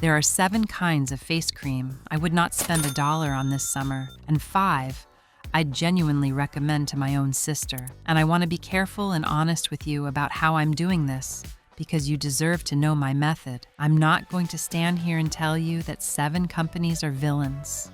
There are 7 kinds of face cream I would not spend $1 on this summer, and 5 I'd genuinely recommend to my own sister. And I want to be careful and honest with you about how I'm doing this, because you deserve to know my method. I'm not going to stand here and tell you that 7 companies are villains.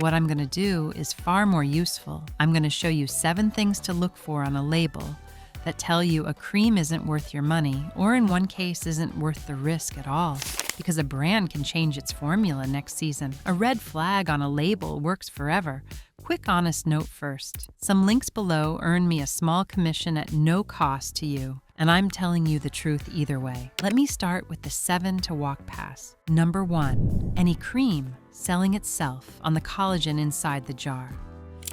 What I'm going to do is far more useful. I'm going to show you 7 things to look for on a label that tell you a cream isn't worth your money, or in one case isn't worth the risk at all, because a brand can change its formula next season. A red flag on a label works forever. Quick honest note first. Some links below earn me a small commission at no cost to you, and I'm telling you the truth either way. Let me start with the 7 to walk past. Number 1, any cream selling itself on the collagen inside the jar.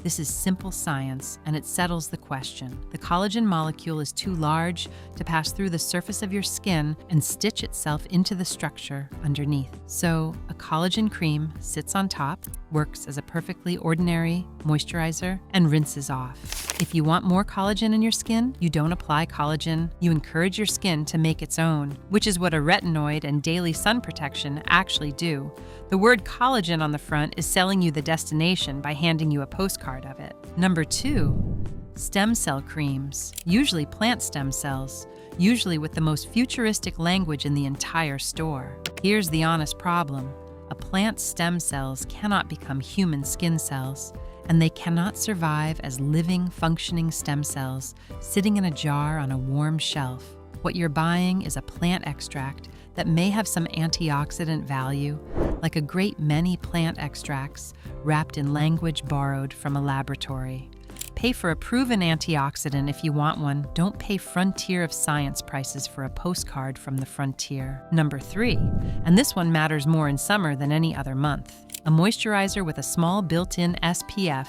This is simple science, and it settles the question. The collagen molecule is too large to pass through the surface of your skin and stitch itself into the structure underneath. So, a collagen cream sits on top, works as a perfectly ordinary moisturizer, and rinses off. If you want more collagen in your skin, you don't apply collagen, you encourage your skin to make its own, which is what a retinoid and daily sun protection actually do. The word collagen on the front is selling you the destination by handing you a postcard of it. Number 2, stem cell creams, usually plant stem cells, usually with the most futuristic language in the entire store. Here's the honest problem. A plant's stem cells cannot become human skin cells, and they cannot survive as living, functioning stem cells sitting in a jar on a warm shelf. What you're buying is a plant extract that may have some antioxidant value, like a great many plant extracts wrapped in language borrowed from a laboratory. Pay for a proven antioxidant if you want one. Don't pay frontier of science prices for a postcard from the frontier. Number 3, and this one matters more in summer than any other month. A moisturizer with a small built-in SPF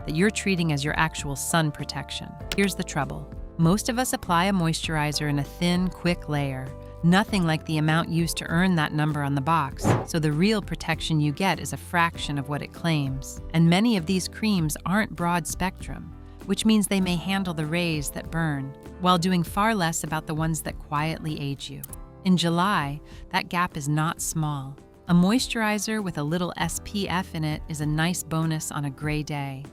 that you're treating as your actual sun protection. Here's the trouble. Most of us apply a moisturizer in a thin, quick layer. Nothing like the amount used to earn that number on the box, so the real protection you get is a fraction of what it claims. And many of these creams aren't broad spectrum, which means they may handle the rays that burn, while doing far less about the ones that quietly age you. In July, that gap is not small. A moisturizer with a little SPF in it is a nice bonus on a gray day.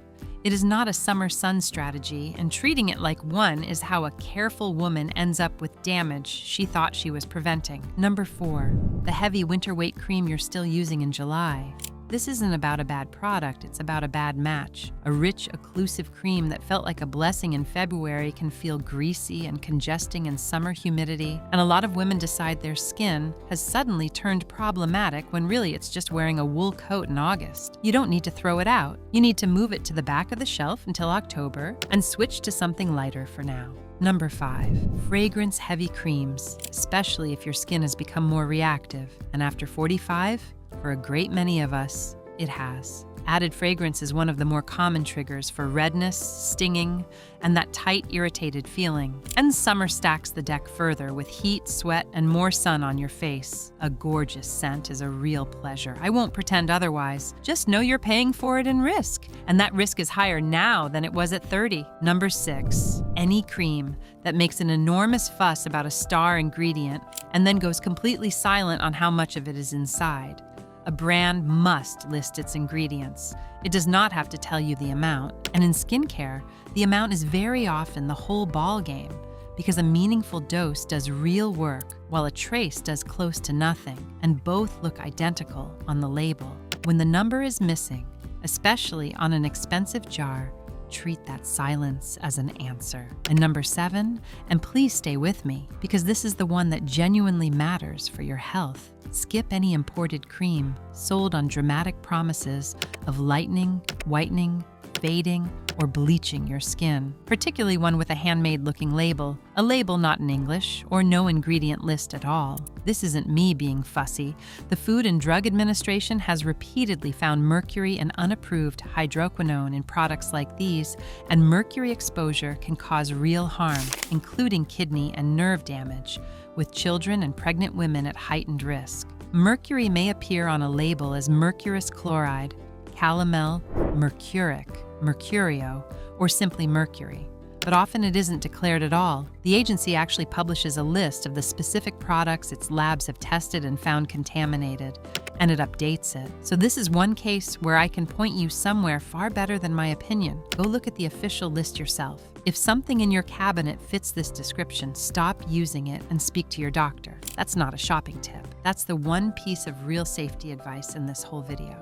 It is not a summer sun strategy, and treating it like one is how a careful woman ends up with damage she thought she was preventing. Number 4, the heavy winter weight cream you're still using in July. This isn't about a bad product, it's about a bad match. A rich, occlusive cream that felt like a blessing in February can feel greasy and congesting in summer humidity, and a lot of women decide their skin has suddenly turned problematic when really it's just wearing a wool coat in August. You don't need to throw it out. You need to move it to the back of the shelf until October and switch to something lighter for now. Number 5, fragrance-heavy creams, especially if your skin has become more reactive. And after 45, for a great many of us, it has. Added fragrance is one of the more common triggers for redness, stinging, and that tight, irritated feeling. And summer stacks the deck further with heat, sweat, and more sun on your face. A gorgeous scent is a real pleasure. I won't pretend otherwise. Just know you're paying for it in risk. And that risk is higher now than it was at 30. Number 6, any cream that makes an enormous fuss about a star ingredient and then goes completely silent on how much of it is inside. A brand must list its ingredients. It does not have to tell you the amount. And in skincare, the amount is very often the whole ball game, because a meaningful dose does real work, while a trace does close to nothing, and both look identical on the label. When the number is missing, especially on an expensive jar, treat that silence as an answer. And number 7, and please stay with me, because this is the one that genuinely matters for your health. Skip any imported cream sold on dramatic promises of lightening, whitening, fading, or bleaching your skin, particularly one with a handmade-looking label, a label not in English, or no ingredient list at all. This isn't me being fussy. The Food and Drug Administration has repeatedly found mercury and unapproved hydroquinone in products like these, and mercury exposure can cause real harm, including kidney and nerve damage, with children and pregnant women at heightened risk. Mercury may appear on a label as mercurous chloride, calomel, mercuric, mercurio, or simply mercury. but often it isn't declared at all. The agency actually publishes a list of the specific products its labs have tested and found contaminated, and it updates it. So this is one case where I can point you somewhere far better than my opinion. Go look at the official list yourself. If something in your cabinet fits this description, stop using it and speak to your doctor. That's not a shopping tip. That's the one piece of real safety advice in this whole video.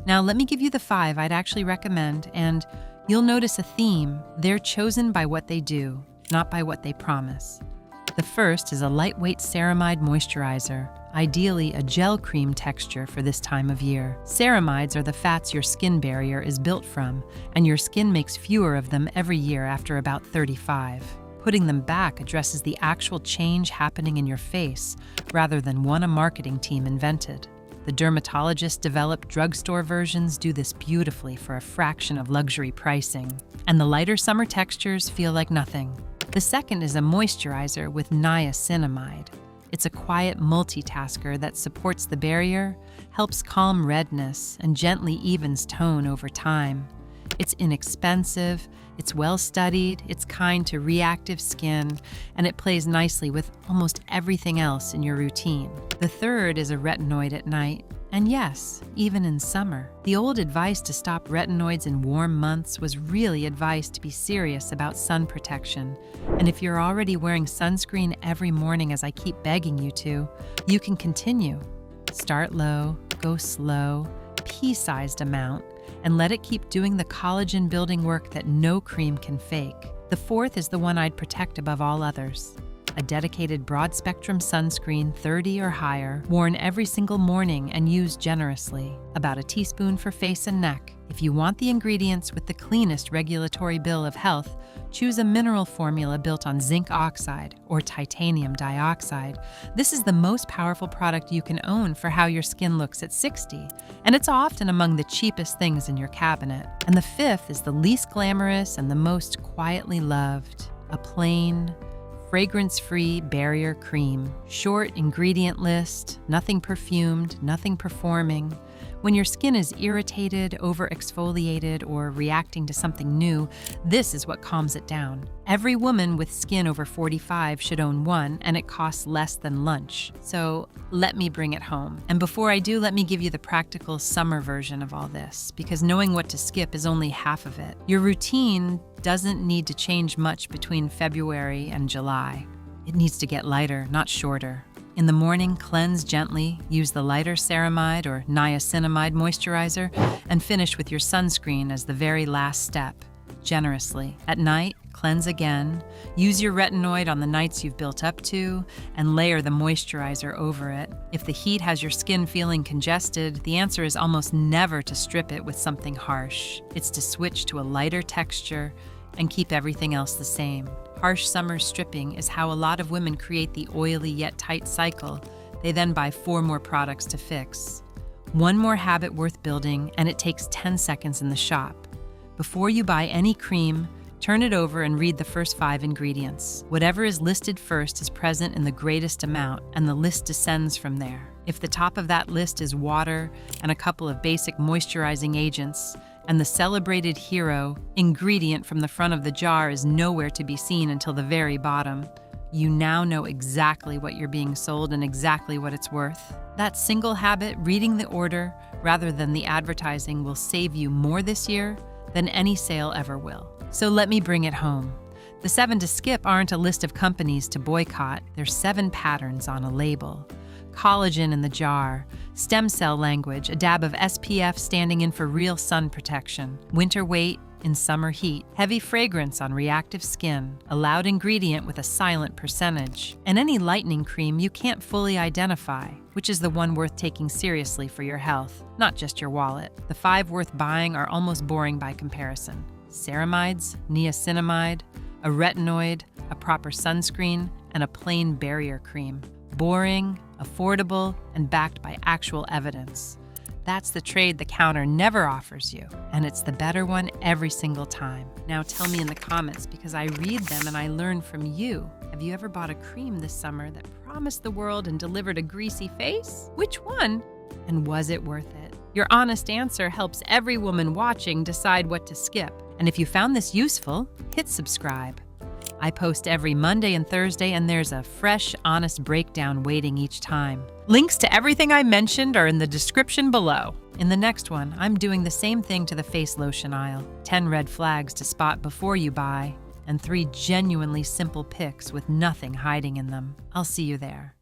Now let me give you the 5 I'd actually recommend, and you'll notice a theme. They're chosen by what they do, not by what they promise. The first is a lightweight ceramide moisturizer, ideally a gel cream texture for this time of year. Ceramides are the fats your skin barrier is built from, and your skin makes fewer of them every year after about 35. Putting them back addresses the actual change happening in your face, rather than one a marketing team invented. The dermatologist-developed drugstore versions do this beautifully for a fraction of luxury pricing, and the lighter summer textures feel like nothing. The second is a moisturizer with niacinamide. It's a quiet multitasker that supports the barrier, helps calm redness, and gently evens tone over time. It's inexpensive, it's well-studied, it's kind to reactive skin, and it plays nicely with almost everything else in your routine. The third is a retinoid at night. And yes, even in summer. The old advice to stop retinoids in warm months was really advice to be serious about sun protection. And if you're already wearing sunscreen every morning, as I keep begging you to, you can continue. Start low, go slow, pea-sized amount, and let it keep doing the collagen building work that no cream can fake. The fourth is the one I'd protect above all others. A dedicated broad-spectrum sunscreen 30 or higher, worn every single morning and used generously. About a teaspoon for face and neck. If you want the ingredients with the cleanest regulatory bill of health, choose a mineral formula built on zinc oxide or titanium dioxide. This is the most powerful product you can own for how your skin looks at 60, and it's often among the cheapest things in your cabinet. And the fifth is the least glamorous and the most quietly loved. A plain, fragrance-free barrier cream. Short ingredient list, nothing perfumed, nothing performing. When your skin is irritated, over-exfoliated, or reacting to something new, this is what calms it down. Every woman with skin over 45 should own one, and it costs less than lunch. So let me bring it home. And before I do, let me give you the practical summer version of all this, because knowing what to skip is only half of it. Your routine doesn't need to change much between February and July. It needs to get lighter, not shorter. In the morning, cleanse gently, use the lighter ceramide or niacinamide moisturizer, and finish with your sunscreen as the very last step, generously. At night, cleanse again, use your retinoid on the nights you've built up to, and layer the moisturizer over it. If the heat has your skin feeling congested, the answer is almost never to strip it with something harsh. It's to switch to a lighter texture and keep everything else the same. Harsh summer stripping is how a lot of women create the oily yet tight cycle. They then buy 4 more products to fix. One more habit worth building, and it takes 10 seconds in the shop. Before you buy any cream, turn it over and read the first 5 ingredients. Whatever is listed first is present in the greatest amount, and the list descends from there. If the top of that list is water and a couple of basic moisturizing agents, and the celebrated hero ingredient from the front of the jar is nowhere to be seen until the very bottom, you now know exactly what you're being sold and exactly what it's worth. That single habit, reading the order rather than the advertising, will save you more this year than any sale ever will. So let me bring it home. The 7 to skip aren't a list of companies to boycott. They're 7 patterns on a label. Collagen in the jar, stem cell language, a dab of SPF standing in for real sun protection, winter weight in summer heat, heavy fragrance on reactive skin, a loud ingredient with a silent percentage, and any lightening cream you can't fully identify, which is the one worth taking seriously for your health, not just your wallet. The 5 worth buying are almost boring by comparison. Ceramides, niacinamide, a retinoid, a proper sunscreen, and a plain barrier cream. Boring, affordable, and backed by actual evidence. That's the trade the counter never offers you, and it's the better one every single time. Now tell me in the comments, because I read them and I learn from you. Have you ever bought a cream this summer that promised the world and delivered a greasy face? Which one? And was it worth it? Your honest answer helps every woman watching decide what to skip. And if you found this useful, hit subscribe. I post every Monday and Thursday, and there's a fresh, honest breakdown waiting each time. Links to everything I mentioned are in the description below. In the next one, I'm doing the same thing to the face lotion aisle. 10 red flags to spot before you buy, and 3 genuinely simple picks with nothing hiding in them. I'll see you there.